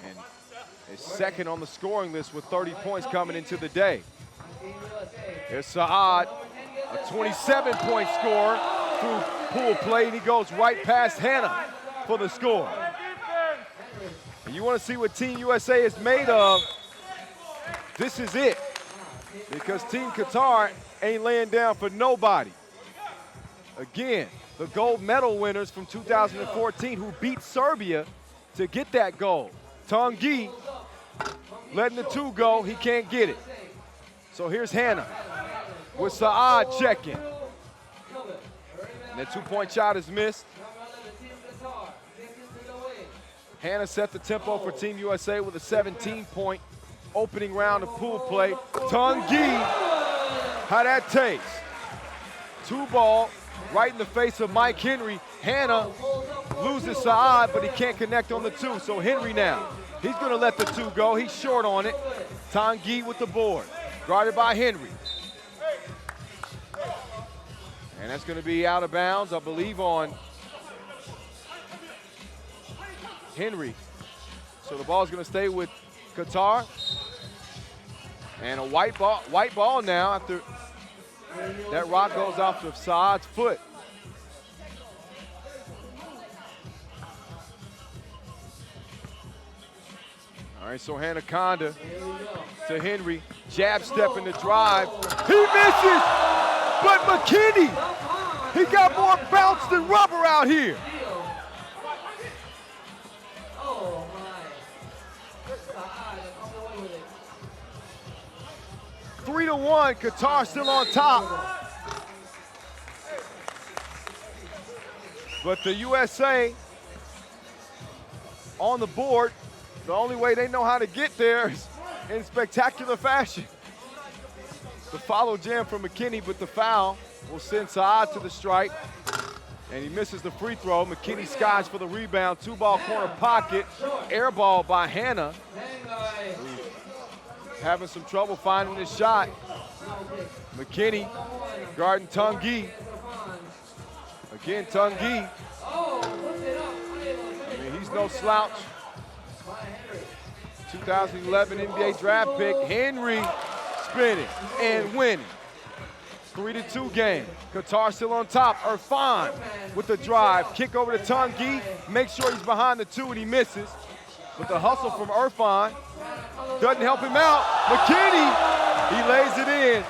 And is second on the scoring list with 30 points coming into the day. There's Saad, a 27-point scorer through pool play, and he goes right past Hannah for the score. And you want to see what Team USA is made of, this is it. Because Team Qatar ain't laying down for nobody. Again, the gold medal winners from 2014 who beat Serbia to get that gold. Tangi letting the two go, he can't get it. So here's Hannah with Saad checking. And that two-point shot is missed. Hannah set the tempo for Team USA with a 17-point opening round of pool play. Tangi, how that tastes. Two ball right in the face of Mike Henry. Hannah loses Saad, but he can't connect on the two. So Henry now, he's gonna let the two go. He's short on it. Tangi with the board, guarded by Henry. And that's gonna be out of bounds, I believe, on Henry. So the ball's gonna stay with Qatar. And a white ball now after that rock goes off of Saad's foot. All right, so Hannah Conda to Henry. Jab step in the drive. He misses, but McKinney, he got more bounce than rubber out here. 3-1, Qatar still on top. But the USA on the board, the only way they know how to get there is in spectacular fashion. The follow jam from McKinney, but the foul will send Saad to the stripe. And he misses the free throw. McKinney skies for the rebound. Two-ball corner pocket. Air ball by Hannah. Having some trouble finding his shot. McKinney guarding Tangi. Again, Tangi. I mean, he's no slouch. 2011 NBA draft pick. Henry spinning and winning. 3-2 game. Qatar still on top. Irfan with the drive. Kick over to Tangi. Make sure he's behind the two and he misses. But the hustle from Irfan doesn't help him out. McKinney, he lays it in.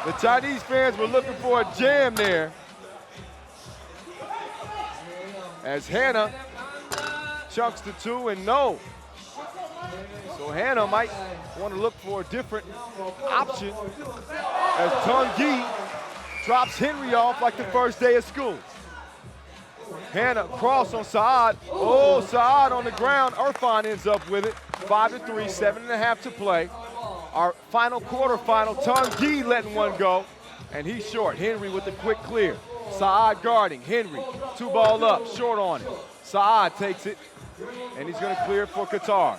The Chinese fans were looking for a jam there. As Hannah chunks the two and no. So Hannah might want to look for a different option as Tangi drops Henry off like the first day of school. Hannah cross on Saad. Oh, Saad on the ground. Irfan ends up with it. 5-3, 7.5 to play. Our final quarterfinal, Tangi letting one go, and he's short. Henry with the quick clear. Saad guarding. Henry, two ball up, short on it. Saad takes it, and he's going to clear it for Qatar.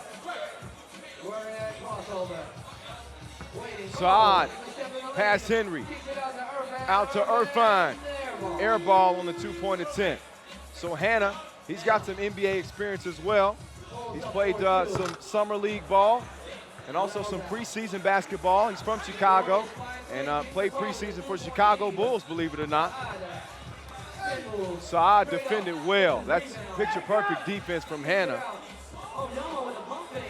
Saad, past Henry, out to Irfan. Air ball on the two-point attempt. So Hannah, he's got some NBA experience as well. He's played some summer league ball and also some preseason basketball. He's from Chicago and played preseason for Chicago Bulls, believe it or not. Saad defended well. That's picture-perfect defense from Hannah.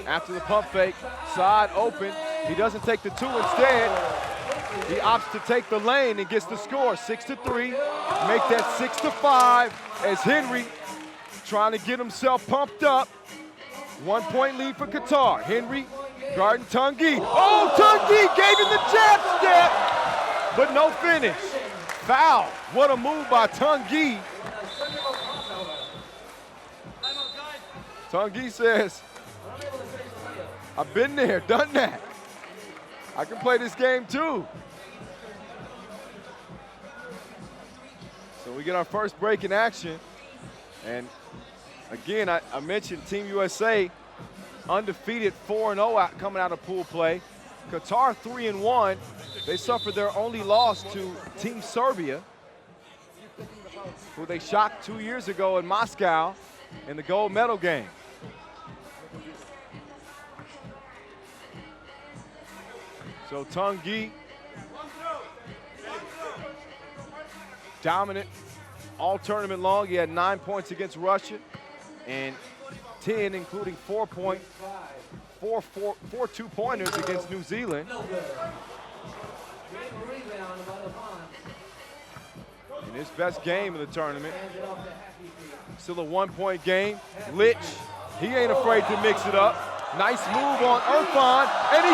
After the pump fake, Saad open. He doesn't take the two instead. He opts to take the lane and gets the score, 6-3. Make that 6-5 as Henry trying to get himself pumped up. 1 point lead for Qatar. Henry guarding Tangi. Oh, Tangi gave him the jab step, but no finish. Foul. What a move by Tangi. Tangi says, I've been there, done that. I can play this game too. So we get our first break in action. And again, I mentioned Team USA undefeated 4-0 coming out of pool play. Qatar 3-1. They suffered their only loss to Team Serbia, who they shocked 2 years ago in Moscow in the gold medal game. So Tangi, dominant all tournament long. He had 9 points against Russia and 10, including 4 two-pointers against New Zealand. In his best game of the tournament. Still a 1-point game. Litch, he ain't afraid to mix it up. Nice move on Irfan, and he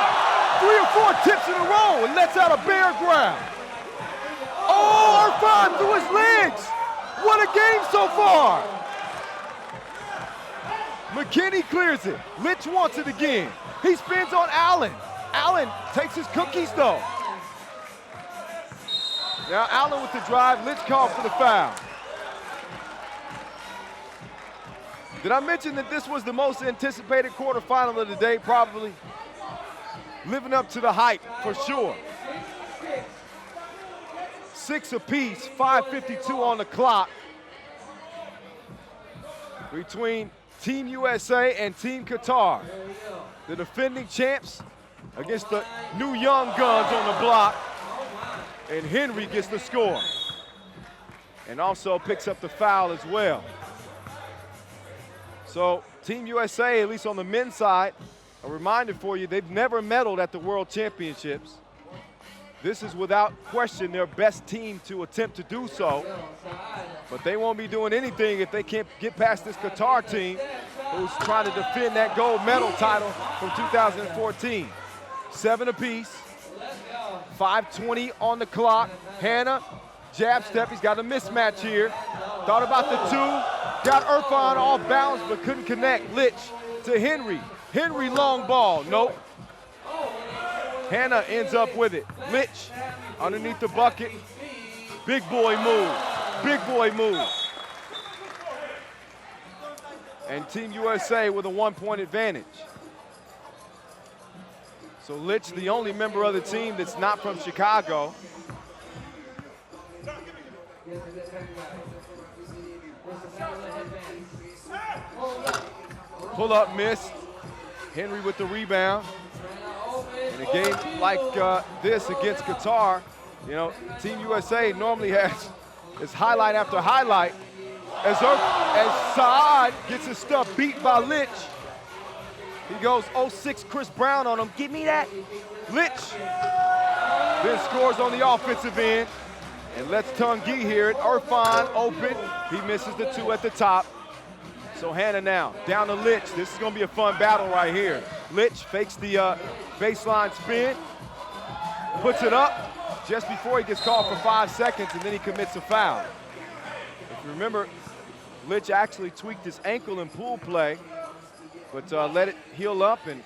3 or 4 tips in a row and lets out a bear grab. Oh, Irfan through his legs. What a game so far. McKinney clears it. Litch wants it again. He spins on Allen. Allen takes his cookies though. Now Allen with the drive. Litch called for the foul. Did I mention that this was the most anticipated quarterfinal of the day? Probably. Living up to the hype, for sure. 6 apiece, 5:52 on the clock. Between Team USA and Team Qatar. The defending champs against the new young guns on the block. And Henry gets the score. And also picks up the foul as well. So Team USA, at least on the men's side, a reminder for you, they've never medaled at the World Championships. This is without question their best team to attempt to do so. But they won't be doing anything if they can't get past this Qatar team who's trying to defend that gold medal title from 2014. 7 apiece, 5:20 on the clock. Hannah, jab step, he's got a mismatch here. Thought about the 2, got Irfan off balance but couldn't connect. Litch to Henry. Henry long ball, nope. Hannah ends up with it. Litch underneath the bucket. Big boy move, big boy move. And Team USA with a 1-point advantage. So Litch, the only member of the team that's not from Chicago. Pull up, miss. Henry with the rebound. In a game like this against Qatar, you know, Team USA normally has highlight after highlight. As Saad gets his stuff beat by Litch, he goes 0-6 Chris Brown on him. Give me that. Litch then scores on the offensive end and lets Tangi hear it. Irfan open. He misses the 2 at the top. So Hannah now down to Litch. This is going to be a fun battle right here. Litch fakes the baseline spin, puts it up just before he gets called for 5 seconds, and then he commits a foul. If you remember, Litch actually tweaked his ankle in pool play, but let it heal up and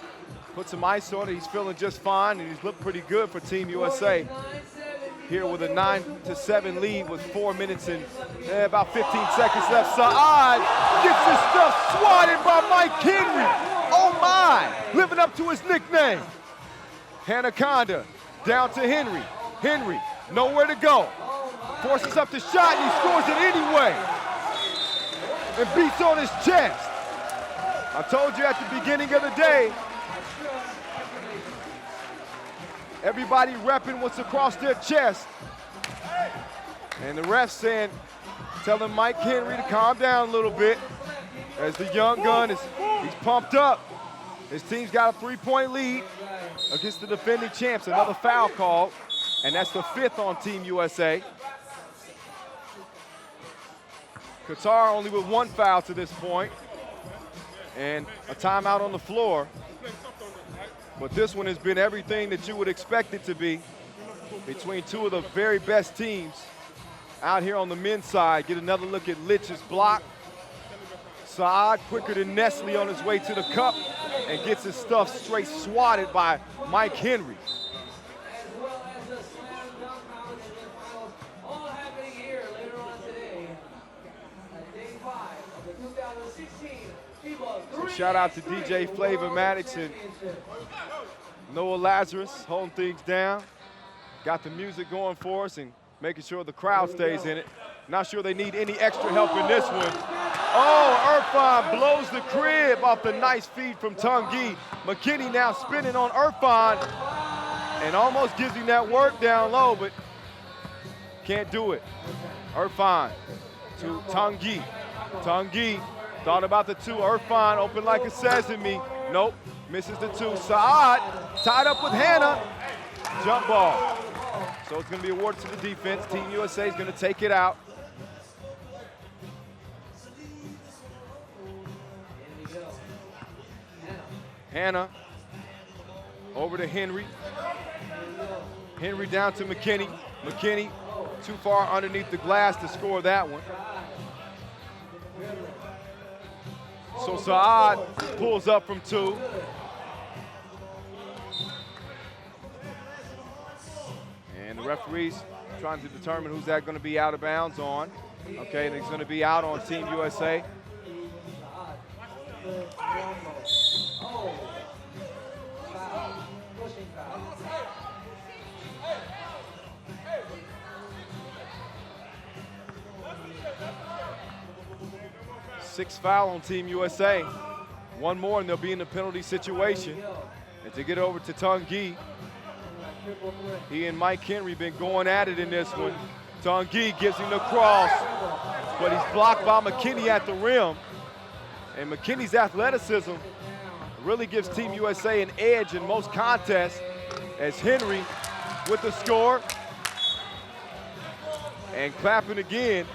put some ice on it. He's feeling just fine, and he's looked pretty good for Team USA. Here with a 9-7 lead with 4 minutes and about 15 seconds left. Saad gets his stuff swatted by Mike Henry. Oh my, living up to his nickname. Hanaconda down to Henry. Henry, nowhere to go. Forces up the shot and he scores it anyway. And beats on his chest. I told you at the beginning of the day, everybody repping what's across their chest. And the ref saying, telling Mike Henry to calm down a little bit as the young gun he's pumped up. His team's got a 3-point lead against the defending champs. Another foul call, and that's the 5th on Team USA. Qatar only with 1 foul to this point and a timeout on the floor. But this one has been everything that you would expect it to be between 2 of the very best teams out here on the men's side. Get another look at Litch's block. Saad quicker than Nestle on his way to the cup and gets his stuff straight swatted by Mike Henry. So shout out to DJ Flavor Maddox and Noah Lazarus holding things down. Got the music going for us and making sure the crowd stays in it. Not sure they need any extra help in this one. Oh, Irfan blows the crib off the nice feed from Tangi. McKinney now spinning on Irfan. and almost gives him that work down low, but can't do it. Irfan to Tangi. Tangi thought about the two. Irfan open like a sesame. Nope, misses the two. Saad tied up with Hannah. Jump ball. So it's going to be awarded to the defense. Team USA is going to take it out. Hannah over to Henry. Henry down to McKinney. McKinney too far underneath the glass to score that one. So Saad pulls up from two. And the referee's trying to determine who's that going to be out of bounds on. Okay, and he's going to be out on Team USA. Sixth foul on Team USA. One more and they'll be in the penalty situation. And to get over to Tangi, he and Mike Henry been going at it in this one. Tangi gives him the cross, but he's blocked by McKinney at the rim. And McKinney's athleticism really gives Team USA an edge in most contests, as Henry with the score. And clapping again.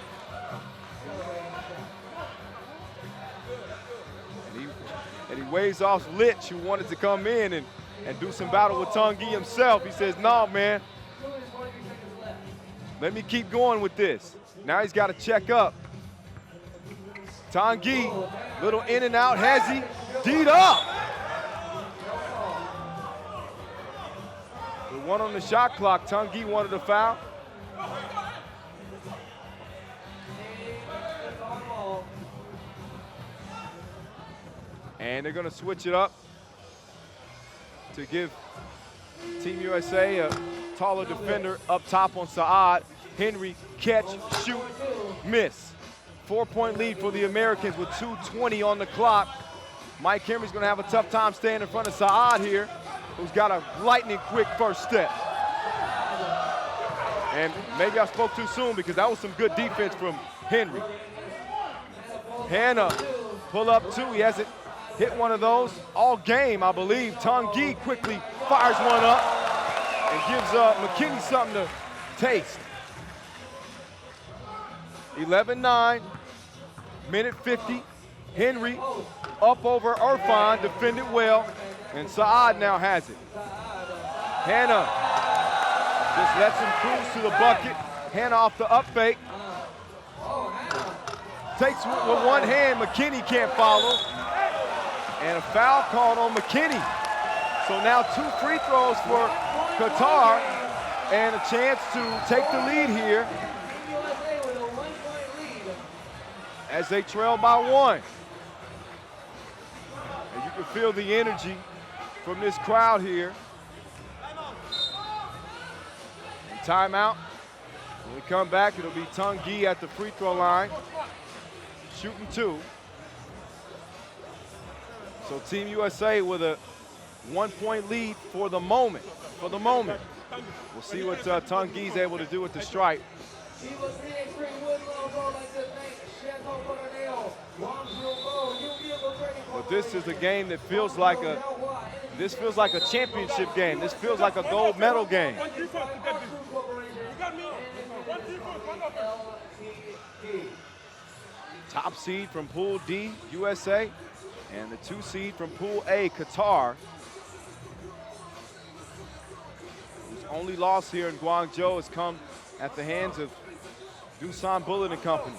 And he waves off Litch, who wanted to come in and do some battle with Tangi himself. He says, no, man, let me keep going with this. Now he's got to check up. Tangi, little in and out, has he? D'd up. With one on the shot clock, Tangi wanted a foul. And they're going to switch it up to give Team USA a taller defender up top on Saad. Henry, catch, shoot, miss. 4-point lead for the Americans with 2:20 on the clock. Mike Henry's going to have a tough time staying in front of Saad here, who's got a lightning quick first step. And maybe I spoke too soon because that was some good defense from Henry. Hannah, pull up two. He hasn't hit one of those all game, I believe. Tangi quickly fires one up and gives McKinney something to taste. 11-9, minute 50. Henry up over Irfan, defended well, and Saad now has it. Hannah just lets him cruise to the bucket. Hannah off the up fake. Takes with one hand, McKinney can't follow. And a foul called on McKinney. So now 2 free throws for Qatar and a chance to take the lead here as they trail by 1. And you can feel the energy from this crowd here. And timeout. When we come back, it'll be Tangi at the free throw line, shooting 2. So Team USA with a 1-point lead for the moment. We'll see what Tangi's able to do with the stripe. But this is a game that feels like a championship game. This feels like a gold medal game. Top seed from Pool D, USA. And the 2 seed from Pool A, Qatar, whose only loss here in Guangzhou has come at the hands of Doosan Bullet and Company.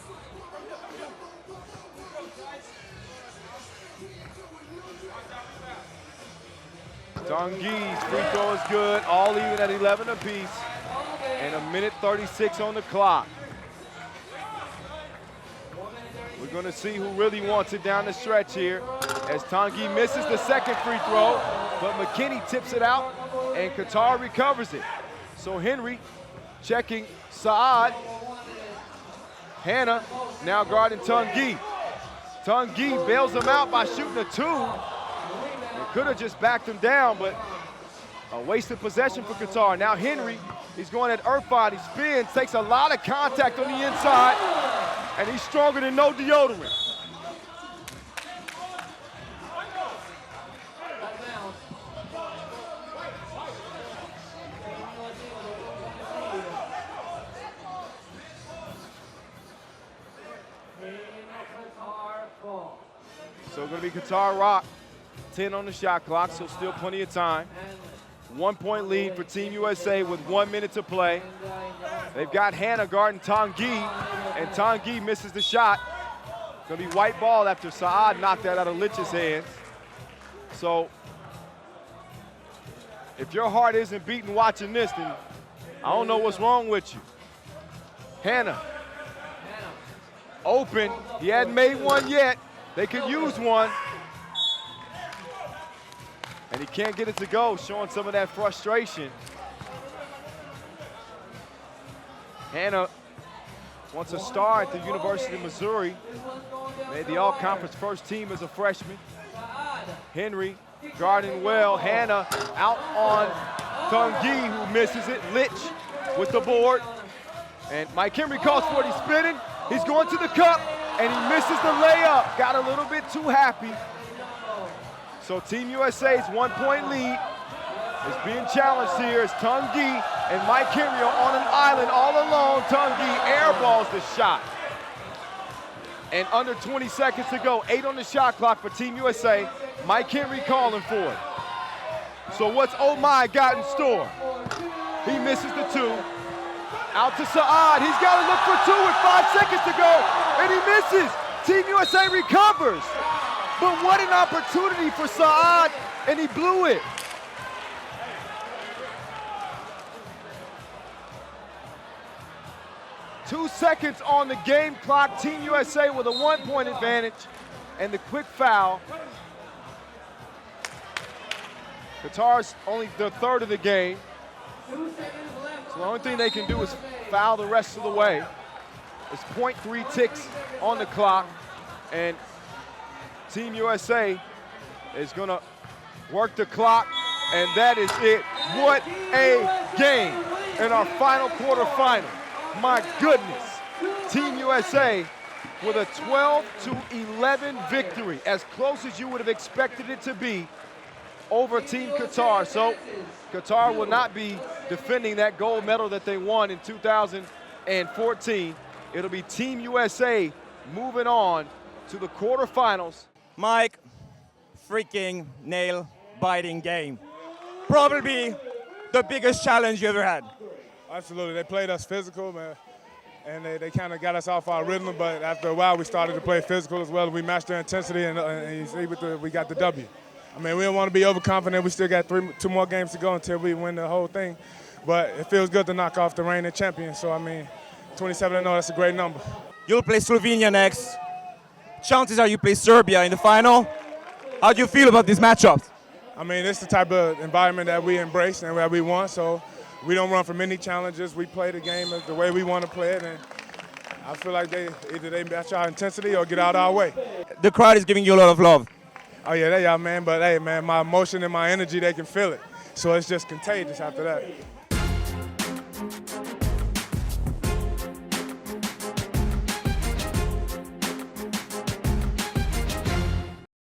Tangi's free throw is good, all even at 11 apiece, and 1:36 on the clock. We're going to see who really wants it down the stretch here as Tangi misses the second free throw, but McKinney tips it out and Qatar recovers it. So Henry checking Saad. Hannah now guarding Tangi. Tangi bails him out by shooting a 2. Could have just backed him down, but A wasted possession for Qatar. Now Henry, he's going at Irfan. He spins, takes a lot of contact on the inside, and he's stronger than no deodorant. So going to be Qatar rock. 10 on the shot clock, so still plenty of time. 1 point lead for Team USA with 1 minute to play. They've got Hannah guarding Tangi, and Tangi misses the shot. Gonna be white ball after Saad knocked that out of Lich's hands. So if your heart isn't beating watching this, then I don't know what's wrong with you. Hannah, open, he hadn't made one yet. They could use one. And he can't get it to go, showing some of that frustration. Hannah wants a star at the University of Missouri. Made the all-conference first team as a freshman. Henry guarding well. Hannah out on Tangi, who misses it. Lich with the board. And Mike Henry calls for it. He's spinning. He's going to the cup, and he misses the layup. Got a little bit too happy. So Team USA's 1 point lead is being challenged here as Tangi and Mike Henry are on an island all alone. Tangi airballs the shot. And under 20 seconds to go, 8 on the shot clock for Team USA. Mike Henry calling for it. So what's Oh My got in store? He misses the 2. Out to Saad, he's got to look for 2 with 5 seconds to go, and he misses. Team USA recovers. But what an opportunity for Saad, and he blew it. Two seconds on the game clock. Team USA with a 1 point advantage, and the quick foul. Qatar's only the third of the game. So the only thing they can do is foul the rest of the way. It's 0.3 ticks on the clock, and Team USA is gonna work the clock, and that is it. What a game in our final quarterfinal. My goodness. Team USA with a 12-11 victory, as close as you would have expected it to be over Team Qatar. So Qatar will not be defending that gold medal that they won in 2014. It'll be Team USA moving on to the quarterfinals. Mike, freaking nail-biting game. Probably the biggest challenge you ever had. Absolutely. They played us physical, man, and they kind of got us off our rhythm, but after a while we started to play physical as well. We matched their intensity, and you see we got the W. I mean, we don't want to be overconfident. We still got 2 more games to go until we win the whole thing, but it feels good to knock off the reigning champion. So, I mean, 27-0, that's a great number. You'll play Slovenia next. Chances are you play Serbia in the final. How do you feel about these matchups? I mean, it's the type of environment that we embrace and that we want, so we don't run from any challenges. We play the game the way we want to play it, and I feel like either they match our intensity or get out our way. The crowd is giving you a lot of love. Oh, yeah, they are, man, but hey, man, my emotion and my energy, they can feel it. So it's just contagious after that.